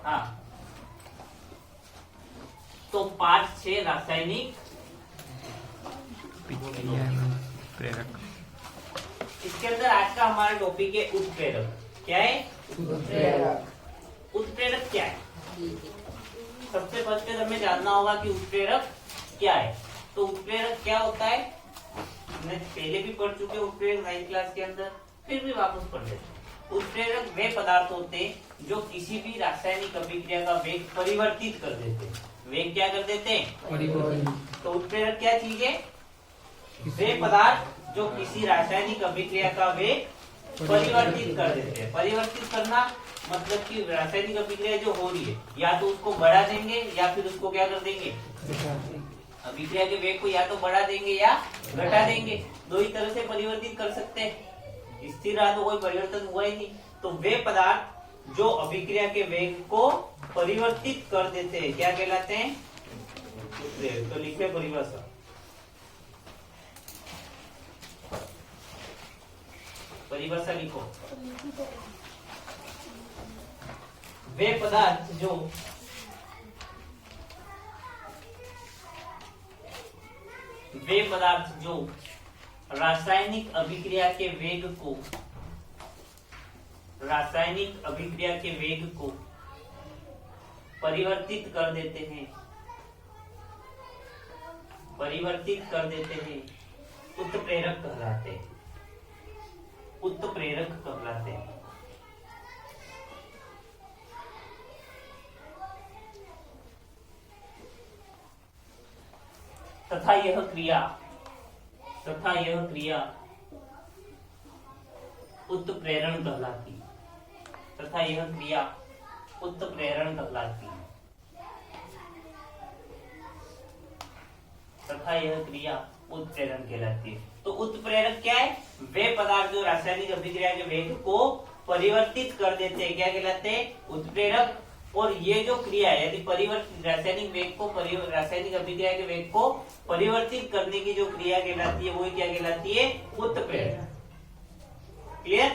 हाँ, तो पार्ट 6 रासायनिक प्रेरक। इसके अंदर आज का हमारा टॉपिक है उत्प्रेरक। क्या है? उत्प्रेरक क्या है? सबसे पहले हमें जानना होगा कि उत्प्रेरक क्या है। तो उत्प्रेरक क्या होता है, हमने पहले भी पढ़ चुके उत्प्रेरक 9th क्लास के अंदर, फिर भी वापस पढ़ लेते। उत्प्रेरक वे पदार्थ होते हैं जो किसी भी रासायनिक अभिक्रिया का वेग परिवर्तित कर देते हैं। वेग क्या कर देते हैं? तो उत्प्रेरक क्या चीज है? वे पदार्थ जो किसी रासायनिक अभिक्रिया का वेग परिवर्तित कर देते हैं। परिवर्तित करना मतलब कि रासायनिक अभिक्रिया जो हो रही है, या तो उसको बढ़ा देंगे या फिर उसको क्या कर देंगे, अभिक्रिया के वेग को या तो बढ़ा देंगे या घटा देंगे। दो ही तरह से परिवर्तित कर सकते हैं। स्थिर रहा तो कोई परिवर्तन हुआ ही नहीं। तो वे पदार्थ जो अभिक्रिया के वेग को परिवर्तित कर देते हैं क्या कहलाते हैं? तो लिखे परिभाषा। परिभाषा लिखो। वे पदार्थ जो रासायनिक अभिक्रिया के वेग को परिवर्तित कर देते हैं, उत्प्रेरक कहलाते हैं। उत्प्रेरक कहलाते हैं। तथा यह क्रिया उत्प्रेरण कहलाती है। तथा यह क्रिया उत्प्रेरण कहलाती है। तथा यह क्रिया उत्प्रेरण कहलाती है। तो उत्प्रेरक क्या है? वे पदार्थ जो रासायनिक अभिक्रिया के वेग को परिवर्तित कर देते हैं क्या कहलाते हैं? उत्प्रेरक। और ये जो क्रिया है, यदि परिवर्तित रासायनिक अभिक्रिया के वेग को परिवर्तित करने की जो क्रिया कहलाती है, वो क्या कहलाती है? उत्प्रेरण। क्लियर?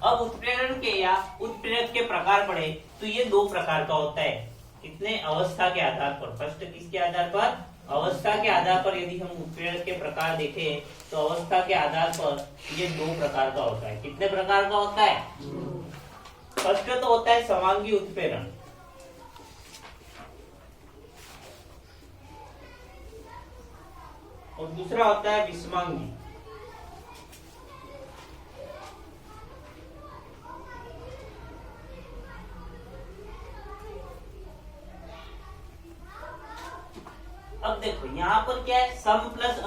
अब उत्प्रेरक के प्रकार पढ़े तो ये दो प्रकार का होता है। कितने? अवस्था के आधार पर। फर्स्ट किसके आधार पर? अवस्था के आधार पर यदि हम उत्प्रेरक के प्रकार देखें तो अवस्था के आधार पर ये दो प्रकार का होता है। कितने प्रकार का होता है? फर्स्ट तो होता है समांगी उत्प्रेरण। और दूसरा होता है विषमांगी। अब देखो यहाँ पर क्या है? सम प्लस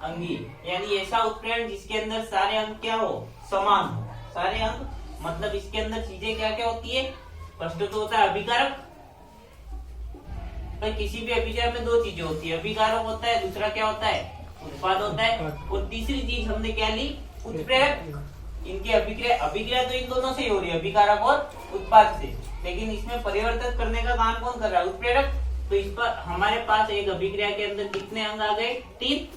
अंगी, यानी ऐसा उत्प्रेरण जिसके अंदर सारे अंक क्या हो? समान हो। सारे अंक मतलब इसके अंदर चीजें क्या क्या होती है? फर्स्ट तो होता है अभिकारक। पर किसी भी अभिक्रिया में दो चीजें होती है, अभिकारक होता है, दूसरा क्या होता है? उत्पाद होता है। और तीसरी चीज हमने क्या ली? उत्प्रेरक। इनकी अभिक्रिया तो इन दोनों से ही हो रही है, अभिकारक और उत्पाद से। लेकिन इसमें परिवर्तित करने का काम कौन कर रहा है? उत्प्रेरक। तो इस पर हमारे पास एक अभिक्रिया के अंदर कितने अंग आ गए? 3।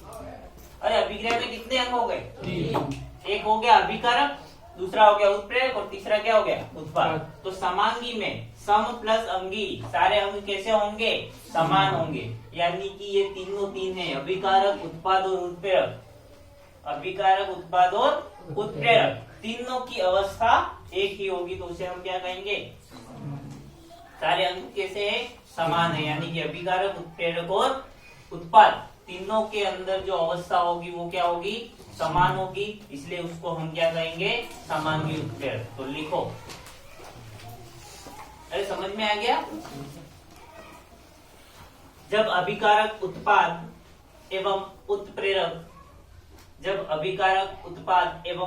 अरे अभिक्रिया में कितने अंग हो गए? 3। एक हो गया अभिकारक, दूसरा हो गया उत्प्रेरक और तीसरा क्या हो गया? उत्पाद। तो समांगी में सम प्लस अंगी, सारे अंग कैसे होंगे? समान होंगे। यानी कि ये तीनों तीन है, अभिकारक, उत्पाद और उत्प्रेरक। अभिकारक, उत्पाद और उत्प्रेरक तीनों की अवस्था एक ही होगी, तो उसे हम क्या कहेंगे? सारे अंग कैसे है? समान है। यानी कि अभिकारक, उत्प्रेरक और उत्पाद तीनों के अंदर जो अवस्था होगी वो क्या होगी? समान होगी। इसलिए उसको हम क्या कहेंगे? समांगी उत्प्रेरक। तो लिखो। अरे समझ में आ गया? जब अभिकारक, उत्पाद एवं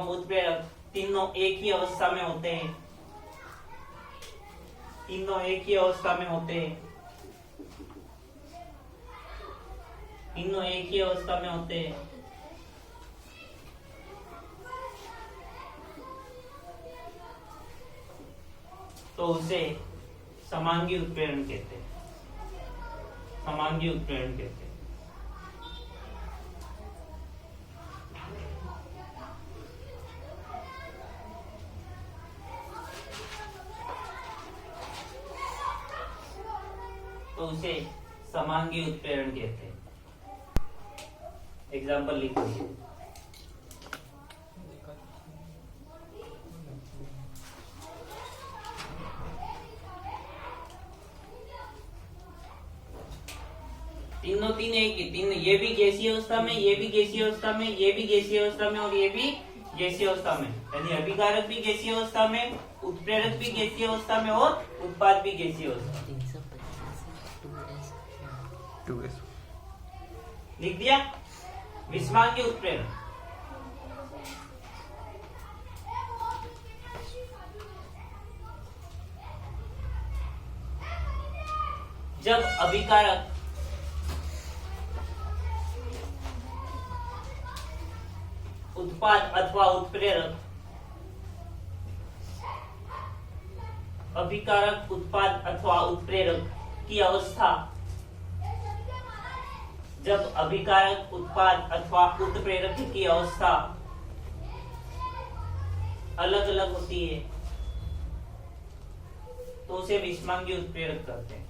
उत्प्रेरक तीनों एक ही अवस्था में होते हैं, तो उसे समांगी उत्प्रेरण कहते हैं। तो उसे समांगी उत्प्रेरण कहते हैं। एग्जाम्पल लिख लीजिए। तीनों तीन एक ही, तीन, ये भी गैसीय अवस्था में, ये भी गैसीय अवस्था में, ये भी गैसीय अवस्था में और ये भी गैसीय अवस्था में, यानी अभिकारक भी गैसीय अवस्था में, उत्प्रेरक भी गैसीय अवस्था में और उत्पाद भी गैसीय अवस्था में। 2s लिख दिया। विषमांगी उत्प्रेरण, जब अभिकारक उत्पाद अथवा उत्प्रेरक, अभिकारक उत्पाद अथवा उत्प्रेरक की अवस्था, जब अभिकारक उत्पाद अथवा उत्प्रेरक की अवस्था अलग अलग होती है तो उसे विषमांगी उत्प्रेरक कहते हैं।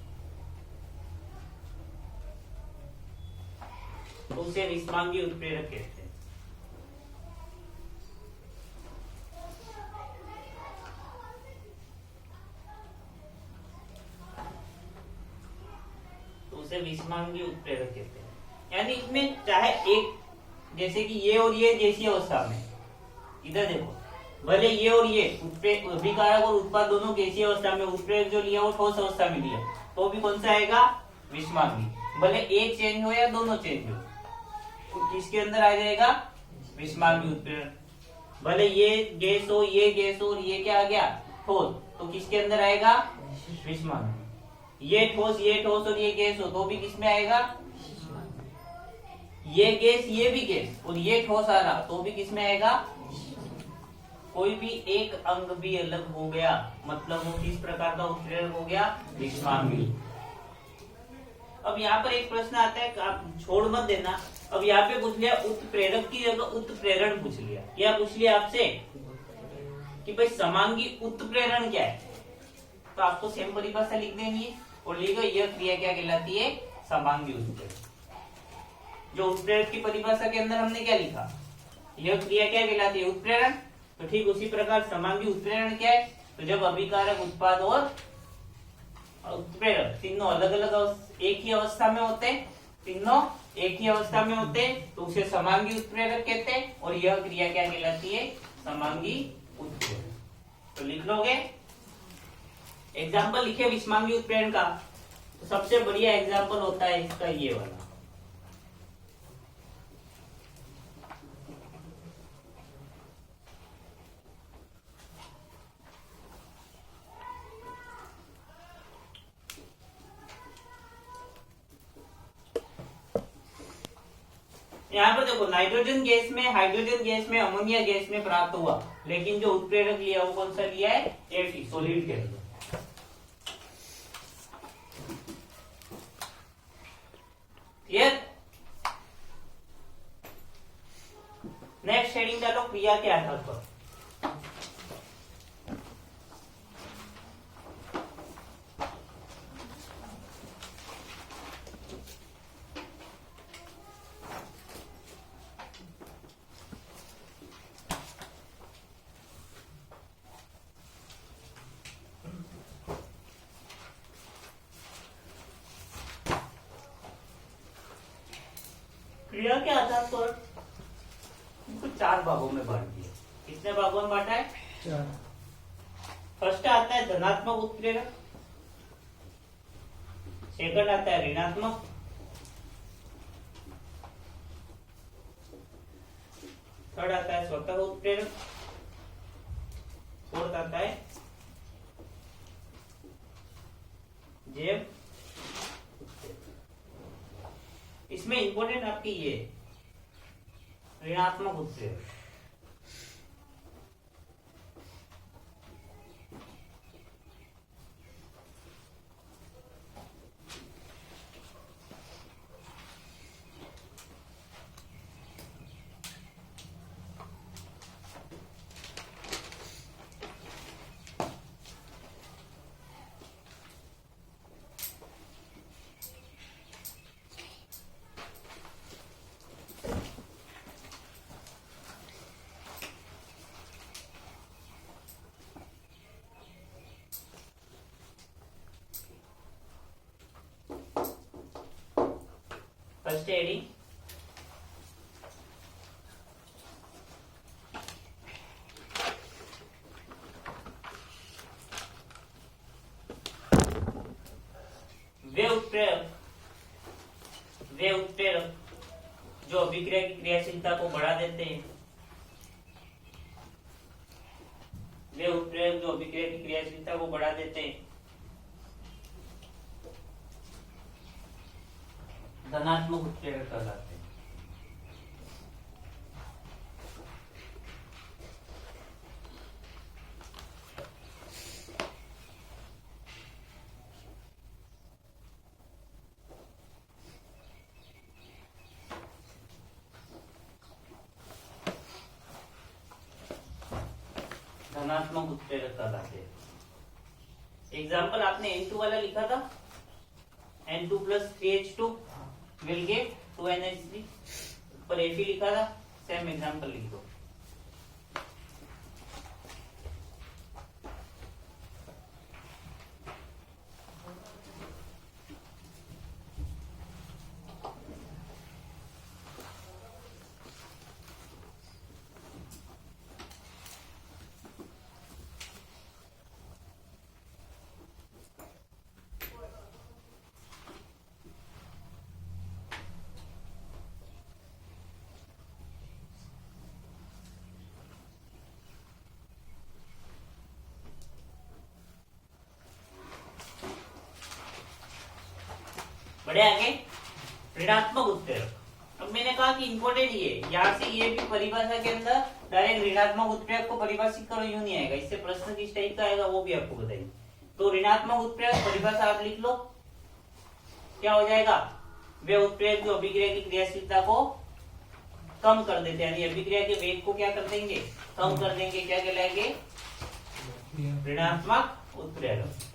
तो उसे विषमांगी उत्प्रेरक कहते हैं। उसे विषमांगी उत्प्रेरक कहते हैं। यानी इसमें चाहे एक, जैसे कि ये और ये गैसीय अवस्था में, इधर देखो, भले ये और ये अभिकारक और उत्पाद दोनों गैसीय अवस्था में, उत्प्रेरक जो लिया वो ठोस अवस्था में लिया, तो भी कौन सा आएगा? विषमांगी। भले एक चेंज हो या दोनों चेंज हो, तो किसके अंदर आ जाएगा? विषमांगी उत्प्रेरण। भले ये गैस हो, ये गैस हो और ये क्या आ गया? ठोस, तो किसके अंदर आएगा? विषमांगी। ये ठोस और ये गैस हो तो भी किसमें आएगा? ये गैस, ये भी गैस और ये ठोस आ रहा तो भी किसमें आएगा? कोई भी एक अंग भी अलग हो गया मतलब वो किस प्रकार का उत्प्रेरक हो गया? विषमांगी। अब यहाँ पर एक प्रश्न आता है, आप छोड़ मत देना। अब यहाँ पे पूछ लिया उत्प्रेरक की जगह उत्प्रेरण पूछ लिया, क्या पूछ लिया आपसे कि भाई समांगी उत्प्रेरण क्या है, तो आपको सेम परिभाषा लिख देनी है और लिखो यह क्रिया क्या कहलाती है? समांगी उत्प्रेरण। जो उत्प्रेरक की परिभाषा के अंदर हमने क्या लिखा? यह क्रिया क्या कहलाती है? उत्प्रेरण। तो ठीक उसी प्रकार समांगी उत्प्रेरण क्या है? तो जब अभिकारक उत्पाद और उत्प्रेरक तीनों अलग अलग एक ही अवस्था में होते, तीनों एक ही अवस्था में होते, तो उसे समांगी उत्प्रेरक कहते हैं। और यह क्रिया क्या कहलाती है? समांगी उत्प्रेरण। तो लिख लोगे। एग्जाम्पल लिखे विषमांगी उत्प्रेरण का, तो सबसे बढ़िया एग्जाम्पल होता है इसका ये वाला। यहाँ पर देखो, नाइट्रोजन गैस में, हाइड्रोजन गैस में, अमोनिया गैस में प्राप्त हुआ, लेकिन जो उत्प्रेरक लिया वो कौन सा लिया है? Fe, solid gas. Clear? Next heading डालो, क्रिया के आधार पर। क्रिया के आधार पर इनको 4 भागों में बांट दिया। कितने भागों में बांटा है? 4। फर्स्ट आता है धनात्मक उत्प्रेरक, सेकंड आता है ऋणात्मक, थर्ड आता है स्वतः उत्प्रेरक, फोर्थ आता है जैव। इसमें इंपॉर्टेंट आपकी ये ऋणात्मक उत्प्रेरक। फर्स्ट हेडिंग वे उत्प्रेरक जो अभिक्रिया की क्रियाशीलता को बढ़ा देते हैं, वे उत्प्रेरक जो अभिक्रिया की क्रियाशीलता को बढ़ा देते हैं, धनात्मक उत्प्रेरक कहलाते हैं। धनात्मक उत्प्रेरक कहलाते हैं। एग्जाम्पल आपने N2 वाला लिखा था, N2 plus 3H2 will give 2NH3, पर Fe लिखा था, सेम एग्जाम्पल लिख दो। बढ़े आगे, ऋणात्मक उत्प्रेरक। अब मैंने कहा कि इंपॉर्टेंट ये यहाँ से ये भी परिभाषा के अंदर डायरेक्ट ऋणात्मक उत्प्रेरक को परिभाषित करो यूं नहीं आएगा, इससे प्रश्न किस टाइप का आएगा वो भी आपको बताइए। तो ऋणात्मक उत्प्रेरक परिभाषा आप लिख लो, क्या हो जाएगा? वे उत्प्रेरक जो अभिक्रिया की क्रियाशीलता को कम कर देते हैं, यानी अभिक्रिया के वेग को क्या कर देंगे? कम कर देंगे। क्या कहलाएंगे? ऋणात्मक उत्प्रेरक।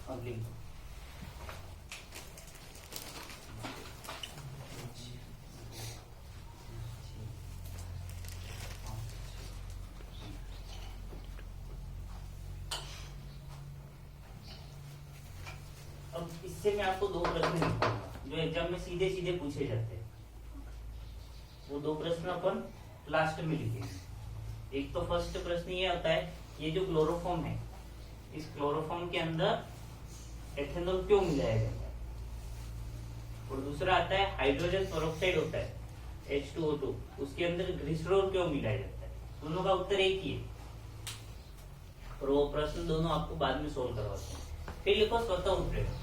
अगली अब इससे मैं आपको दो प्रश्न लिखूंगा जो एग्जाम में सीधे सीधे पूछे जाते हैं। वो दो प्रश्न अपन लास्ट में लिखेंगे। एक तो फर्स्ट प्रश्न ये होता है, ये जो क्लोरोफॉर्म है, इस क्लोरोफॉर्म के अंदर एथेनॉल क्यों मिलाया जाता है? और दूसरा आता है हाइड्रोजन पेरोक्साइड होता है H2O2, उसके अंदर ग्लिसरॉल क्यों मिलाया जाता है? दोनों का उत्तर एक ही है और वो प्रश्न दोनों आपको बाद में सोल्व करवाते हैं। फिर लिखो स्वतः उत्प्रेरक।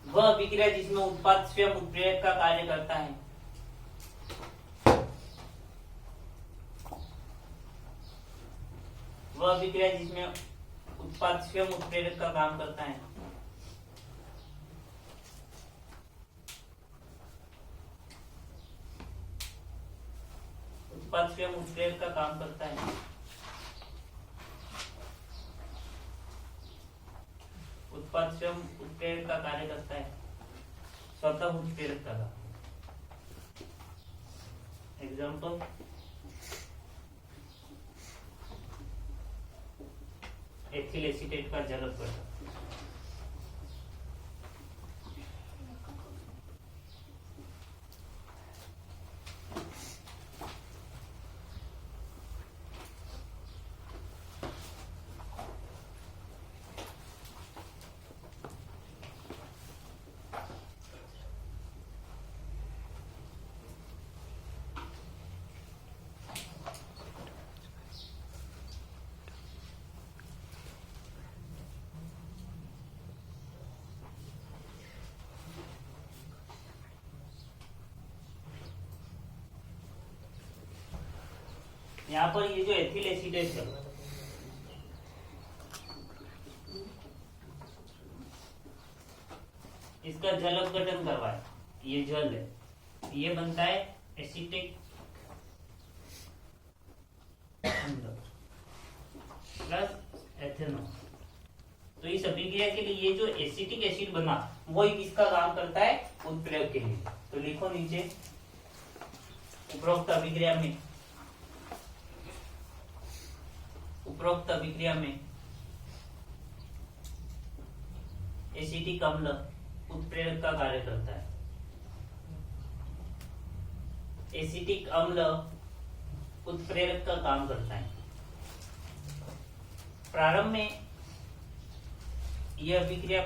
वह अभिक्रिया जिसमें उत्पाद स्वयं उत्प्रेरक का कार्य करता है। वह अभिक्रिया जिसमें उत्पाद स्वयं उत्प्रेरक का काम करता है। उत्पाद स्वयं उत्प्रेरक का काम करता है। उत्पाद स्वयं उत्प्रेरक का कार्य करता है। स्वतः उत्प्रेरक का काम। एग्जाम्पल, एथिल एसीटेट का जल अपघटन। यहाँ पर ये जो एथिल एसीटेट है, इसका जल अपघटन करवाए, ये जल है, ये बनता है एसीटिक प्लस एथेनॉल। तो इस अभिक्रिया के लिए ये जो एसिटिक एसिड बना वो किसका काम करता है? उत्प्रेरक के लिए। तो लिखो नीचे, उपरोक्त अभिक्रिया में एसिटिक अम्ल उत्प्रेरक का कार्य करता है। एसिटिक अम्ल उत्प्रेरक का काम करता है। प्रारंभ में यह अभिक्रिया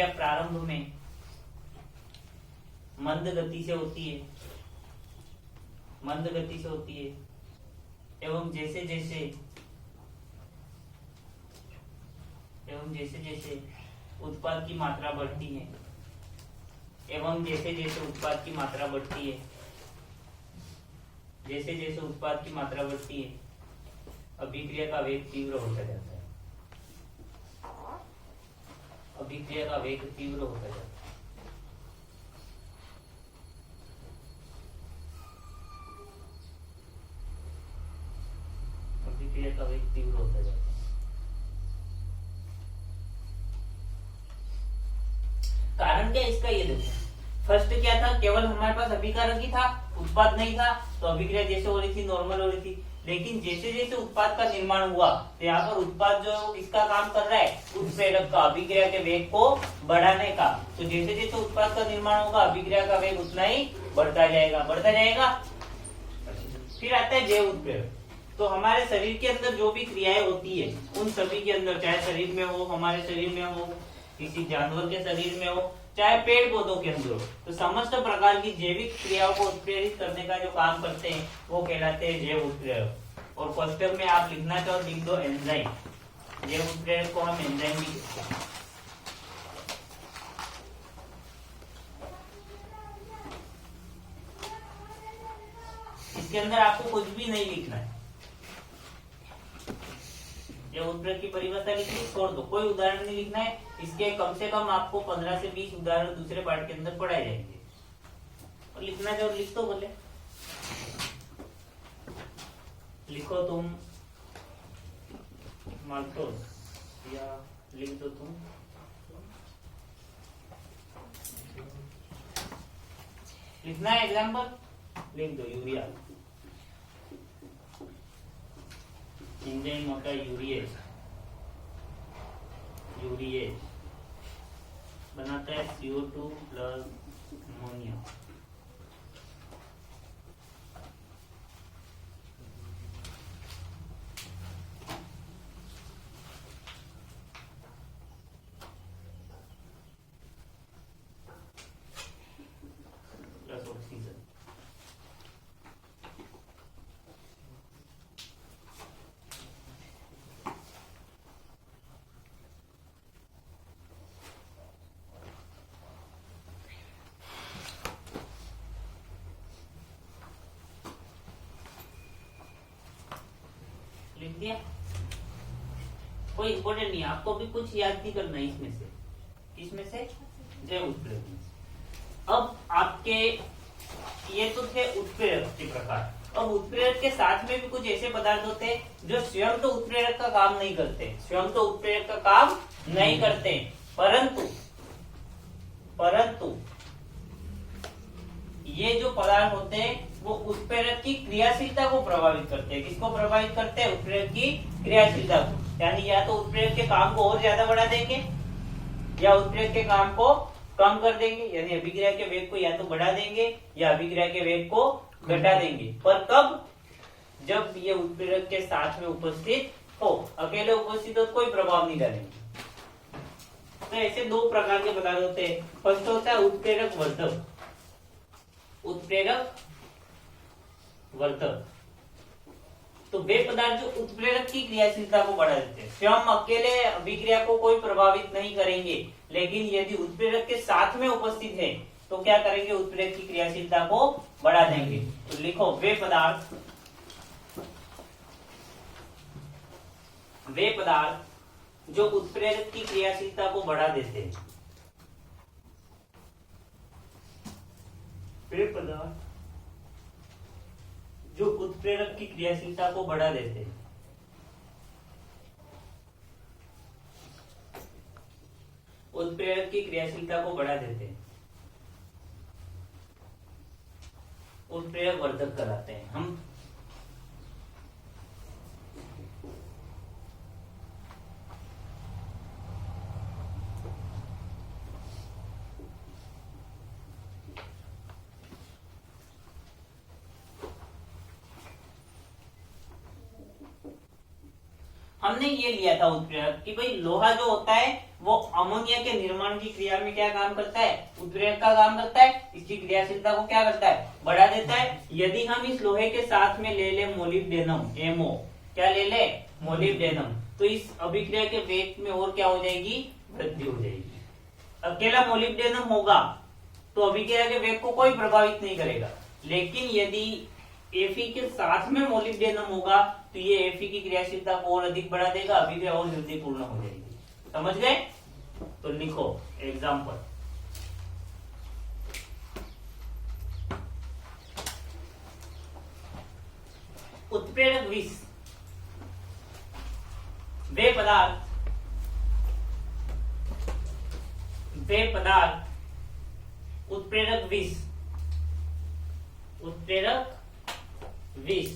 प्रारंभ में मंद गति से होती है एवं जैसे जैसे उत्पाद की मात्रा बढ़ती है अभिक्रिया का वेग तीव्र होता जाता है। अभिक्रिया का वेग तीव्र होता जाता है। कारण क्या इसका? ये देखो, फर्स्ट क्या था, केवल हमारे पास अभिकारक ही था, उत्पाद नहीं था, तो अभिक्रिया जैसे हो रही थी नॉर्मल हो रही थी। लेकिन जैसे जैसे उत्पाद का निर्माण हुआ तो यहाँ पर उत्पाद जो किसका काम कर रहा है? उत्प्रेरक का, अभिक्रिया के वेग को बढ़ाने का। तो जैसे जैसे उत्पाद का निर्माण होगा अभिक्रिया का वेग उतना ही बढ़ता जाएगा। फिर आता है जैव उत्प्रेरक। तो हमारे शरीर के अंदर जो भी क्रियाएं होती है उन सभी के अंदर, चाहे शरीर में हो, हमारे शरीर में हो, किसी जानवर के शरीर में हो, चाहे पेड़ पौधों के अंदर हो, तो समस्त प्रकार की जैविक क्रियाओं को उत्प्रेरित करने का जो काम करते हैं वो कहलाते हैं जैव उत्प्रेरक। और पुस्तक में आप लिखना चाहो लिख दो एंजाइम। जैव उत्प्रेरक को हम एंजाइम भी कहते हैं। इसके अंदर आपको कुछ भी नहीं लिखना है। जब उत्प्रेरक की परिभाषा लिखनी छोड़ दो, कोई उदाहरण नहीं लिखना है। इसके कम से कम आपको 15 से 20 उदाहरण दूसरे पार्ट के अंदर पढ़ाए जाएंगे। और लिखना जो लिख दो, बोले लिखो तुम माल्टोज या लिख दो तुम लिखना है। एग्जाम्पल लिख दो यूरिया। एंजाइम होता है यूरिएज बनाता है CO2 प्लस अमोनिया। लिख दिया, कोई इंपॉर्टेंट नहीं है, आपको भी कुछ याद नहीं करना है इसमें से, किसमें से, जैव उत्प्रेरक में से। अब आपके ये तो थे उत्प्रेरक के प्रकार। अब उत्प्रेरक के साथ में भी कुछ ऐसे पदार्थ होते हैं जो स्वयं तो उत्प्रेरक का काम नहीं करते, स्वयं तो उत्प्रेरक का काम नहीं करते, परंतु ये जो पदार्थ होते हैं वो उत्प्रेरक की क्रियाशीलता को प्रभावित करते हैं। किसको प्रभावित करते हैं? उत्प्रेरक की क्रियाशीलता को। यानी या तो उत्प्रेरक के काम को और ज्यादा बढ़ा देंगे या उत्प्रेरक के काम को कम कर देंगे। यानी अभिक्रिया के वेग को या तो बढ़ा देंगे या अभिक्रिया के वेग को घटा देंगे। पर कब? जब ये उत्प्रेरक के साथ में उपस्थित हो। अकेले उपस्थित हो तो कोई प्रभाव नहीं डालेंगे। तो ऐसे दो प्रकार के पदार्थ होते हैं। फर्स्ट होता है उत्प्रेरक वर्धक, उत्प्रेरक वर्धक। तो वे पदार्थ जो उत्प्रेरक की क्रियाशीलता को बढ़ा देते हैं, स्वयं अकेले अभिक्रिया को कोई प्रभावित नहीं करेंगे, लेकिन यदि उत्प्रेरक के साथ में उपस्थित है तो क्या करेंगे? उत्प्रेरक की क्रियाशीलता को बढ़ा देंगे। तो लिखो वे पदार्थ जो उत्प्रेरक की क्रियाशीलता को बढ़ा देते हैं, वे पदार्थ जो उत्प्रेरक की क्रियाशीलता को बढ़ा देते हैं। उत्प्रेरक की क्रियाशीलता को बढ़ा देते हैं, उत्प्रेरक वर्धक कहलाते हैं। हम हमने ये लिया था उत्प्रेरक कि भाई लोहा जो होता है वो अमोनिया के निर्माण की क्रिया में क्या काम करता है? उत्प्रेरक का काम करता है। इसकी क्रियाशीलता को क्या करता है? बढ़ा देता है। यदि हम इस लोहे के साथ में ले ले मोलिब्डेनम, एमओ, क्या ले ले? मोलिब्डेनम, तो इस अभिक्रिया के वेग में और क्या हो जाएगी? वृद्धि हो जाएगी। अकेला मोलिब्डेनम होगा तो अभिक्रिया के वेग को कोई प्रभावित नहीं करेगा, लेकिन यदि Fe के साथ में मोलिब्डेनम होगा तो ये Fe की क्रियाशीलता को और अधिक बढ़ा देगा, अभिक्रिया और जल्दी पूर्ण हो जाएगी। समझ गए? तो लिखो एग्जाम्पल। उत्प्रेरक विष, वे पदार्थ उत्प्रेरक विष, उत्प्रेरक विष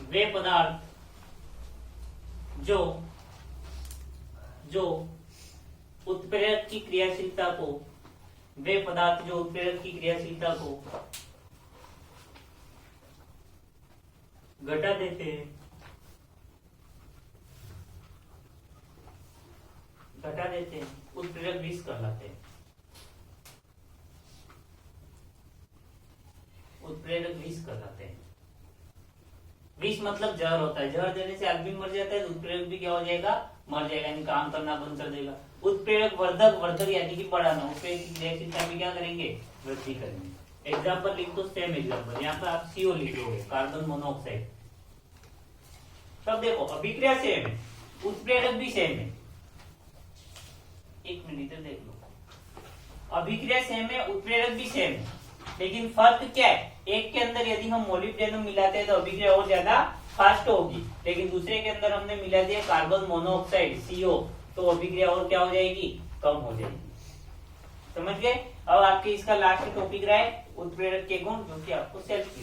वे पदार्थ जो उत्प्रेरक की क्रियाशीलता को, वे पदार्थ जो उत्प्रेरक की क्रियाशीलता को घटा देते हैं, उत्प्रेरक विष कहलाते हैं। उत्प्रेरक विष कहलाते हैं। विष मतलब जहर होता है, जहर देने से आदमी मर जाता है तो उत्प्रेरक भी क्या हो जाएगा? मर जाएगा, यानी काम करना बंद कर देगा। उत्प्रेरक वर्धक, वर्धक यानी कि बढ़ाना, उत्प्रेरक की क्रियाशीलता में क्या करेंगे? वृद्धि करेंगे। एग्जाम्पल लिख दो, सेम एग्जाम्पल। यहाँ पर आप CO लिखोगे, कार्बन मोनोऑक्साइड। तब देखो अभिक्रिया सेम है, उत्प्रेरक भी सेम है। एक मिनट देख लो, अभिक्रिया सेम है, उत्प्रेरक भी सेम है, लेकिन फर्क क्या है? एक के अंदर यदि हम मोलिब्डेनम मिलाते हैं तो अभिक्रिया और ज्यादा फास्ट होगी, लेकिन दूसरे के अंदर हमने मिला दिया कार्बन मोनोऑक्साइड CO, तो अभिक्रिया और क्या हो जाएगी? कम हो जाएगी। समझ गए? अब आपके इसका लास्ट टॉपिक रहा है उत्प्रेरक के गुण, जो कि आपको सेल्फ